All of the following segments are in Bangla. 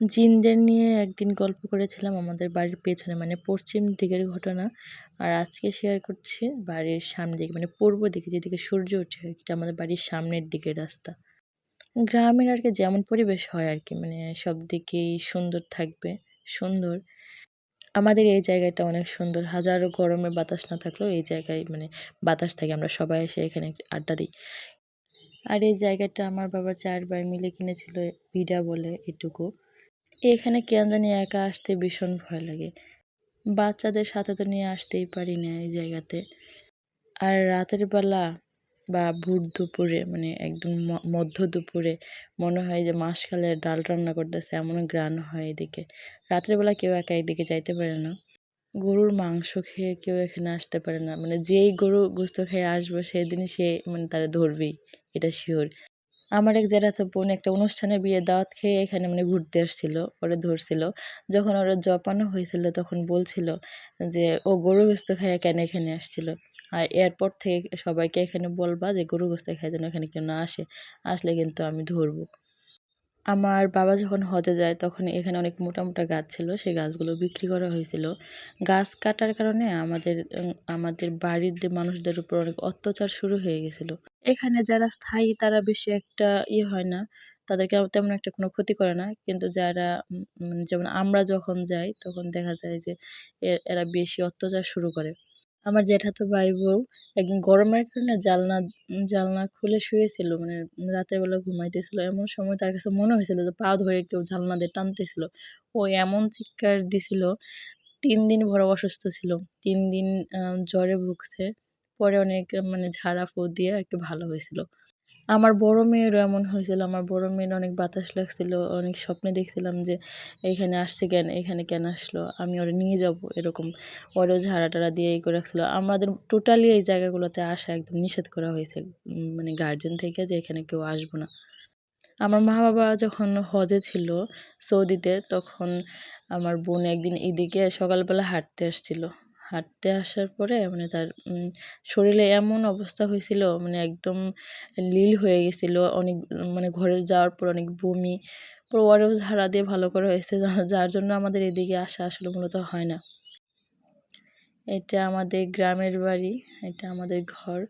জিনদের নিয়ে একদিন গল্প করেছিলাম আমাদের বাড়ির পেছনে, মানে পশ্চিম দিকের ঘটনা। আর আজকে শেয়ার করছি বাড়ির সামনের দিকে, মানে পূর্ব দিকে যেদিকে সূর্য ওঠে আরকি। এটা আমাদের বাড়ির সামনের দিকের রাস্তা। গ্রামের আরকি যেমন পরিবেশ হয় আরকি, মানে সব দিকেই সুন্দর থাকবে, সুন্দর। আমাদের এই জায়গাটা অনেক সুন্দর। হাজারো গরমে বাতাস না থাকলেও এই জায়গায় মানে বাতাস থাকে। আমরা সবাই এসে এখানে আড্ডা দিই। আর এই জায়গাটা আমার বাবা ৪ ভাই মিলে কিনেছিল, ভিডা বলে এটুকু। এখানে কেন জানি একা আসতে ভীষণ ভয় লাগে। বাচ্চাদের সাথে তো নিয়ে আসতেই পারি না এই জায়গাতে। আর রাতের বেলা বা ভোর দুপুরে, মানে একদম মধ্য দুপুরে মনে হয় যে মাসকালের ডাল রান্না করতেছে, এমন ঘ্রাণ হয় এদিকে। রাতের বেলা কেউ একা এদিকে যাইতে পারে না। গরুর মাংস খেয়ে কেউ এখানে আসতে পারে না। মানে যেই গরু গোশত খেয়ে আসবে সেদিনই সে মানে তারা ধরবেই। এটা সিওর। আমার এক জ্যাঠাতো বোন একটা অনুষ্ঠানে বিয়ের দাওয়াত খেয়ে এখানে মানে ঘুরতে আসছিল। ওরে ধরছিল। যখন ওরে জপানো হয়েছিল তখন বলছিল যে, "ও গরু গোশত খাইয়া কেন এখানে আসছিল?" আর এরপর থেকে সবাইকে এখানে বলবা যে গরু গোশত খাইয়া যেন এখানে কেউ না আসে। আসলে কিন্তু আমি ধরব। আমার বাবা যখন হজে যায় তখন এখানে অনেক মোটা, মোটা গাছ ছিল। সেই গাছগুলো বিক্রি করা হয়েছিল। গাছ কাটার কারণে আমাদের বাড়ির যে মানুষদের উপর অনেক অত্যাচার শুরু হয়ে গেছিল। এখানে যারা স্থায়ী তারা বেশি একটা হয় না। তাদেরকে তেমন একটা কোনো ক্ষতি করে না। কিন্তু যারা যেমন আমরা যখন যাই তখন দেখা যায় যে এরা বেশি অত্যাচার শুরু করে। আমার জ্যাঠাতো ভাই-বউ একদিন গরমের কারণে জানলা খুলে শুয়েছিল। মানে রাতের বেলা ঘুমাইতেছিল। এমন সময় তার কাছে মনে হয়েছিল যে পা ধরে কেউ জানলা দিয়ে টানতেছিল। ও এমন চিৎকার দিছিল, ৩ দিন ভর অসুস্থ ছিল। ৩ দিন জ্বরে ভুগছে। পরে অনেক মানে ঝাড়া-ফুঁ দিয়ে একটু ভালো হয়েছিল। আমার বড় মেয়েরও এমন হয়েছিল। আমার বড় মেয়ের অনেক বাতাস লাগছিল। অনেক স্বপ্নে দেখছিলাম যে এইখানে আসছে কেন? এখানে কেন আসলো? আমি ওরে নিয়ে যাবো এরকম। ওরেও ঝাড়া-টাড়া দিয়ে করে রাখছিল। আমাদের টোটালি এই জায়গাগুলোতে আসা একদম নিষেধ করা হয়েছে। মানে গার্ডিয়ান থেকে যে এখানে কেউ আসবে না। আমার মা-বাবা যখন হজে ছিল সৌদিতে, তখন আমার বোন একদিন এদিকে সকালবেলা হাঁটতে আসছিল। হাঁটতে আসার পরে মানে তার শরীরে এমন অবস্থা হয়েছিল, মানে একদম লীল হয়ে গেছিল। অনেক মানে ঘরে যাওয়ার পর অনেক বমি। পরে ওরেও ঝাড়া দিয়ে ভালো করা হয়েছে। যার জন্য আমাদের এদিকে আসা আসলে মূলত হয় না। এটা আমাদের গ্রামের বাড়ি, এটা আমাদের ঘর।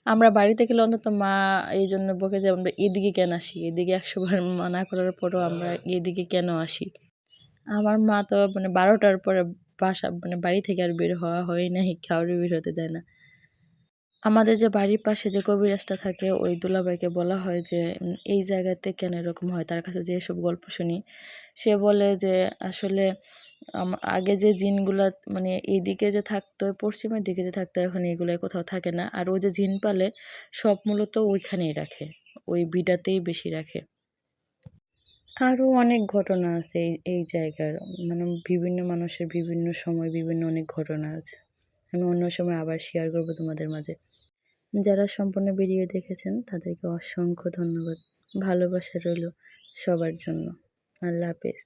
আমরা বাড়িতে গেলে অন্তত মা এইজন্য বকে যে আমরা এদিকে কেন আসি? এদিকে ১০০ বার মানা করার পরেও আমরা এদিকে কেন আসি? আমার মা তো মানে ১২টার পরে মানে বাড়ি থেকে আর বের হওয়া হয়ই নাই। কাউরে বের হতে দেয় না। আমাদের যে বাড়ির পাশে যে কবিরাজটা থাকে ওই দুলাভাইকে বলা হয় যে এই জায়গাতে কেন এরকম হয়? তার কাছে যে এসব গল্প শুনি, সে বলে যে আসলে আগে যে জিনগুলা মানে এইদিকে যে থাকতো, পশ্চিমের দিকে যে থাকতো এখন এগুলা কোথাও থাকে না। আর ও যে জিন পালে সব মূলত ওইখানেই রাখে। ওই বিডাতেই বেশি রাখে। আরও অনেক ঘটনা আছে এই জায়গার। মানে বিভিন্ন মানুষের বিভিন্ন সময় বিভিন্ন অনেক ঘটনা আছে। আমি অন্য সময় আবার শেয়ার করব তোমাদের মাঝে। যারা সম্পূর্ণ ভিডিও দেখেছেন তাদেরকে অসংখ্য ধন্যবাদ। ভালোবাসা রইল সবার জন্য। আল্লাহ হাফেজ।